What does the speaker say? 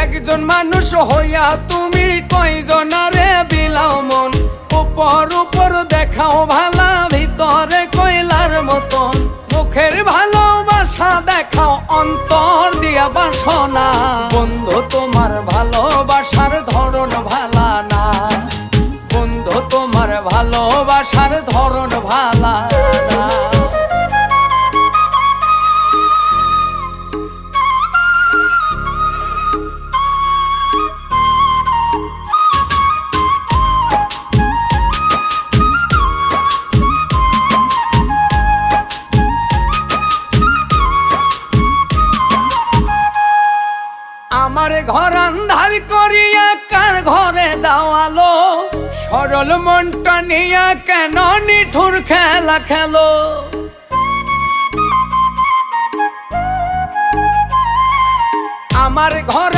একজন মানুষ হইয়া তুমি কয়জনারে বিলাও মন, উপর উপর দেখাও ভালা, ভিতরে কয়লার মতন। মুখের ভালোবাসা দেখাও, অন্তর দিয়া বাসনা। বন্ধু তোমার ভালোবাসার ধরন ভালা না, বন্ধু তোমার ভালোবাসার ধরন ভালা না। আমার ঘর আন্ধার করিয়া কার ঘরে দাওয়ালো, সরল মনটা নিয়া কেন নিঠুর খেলা খেলো। আমার ঘর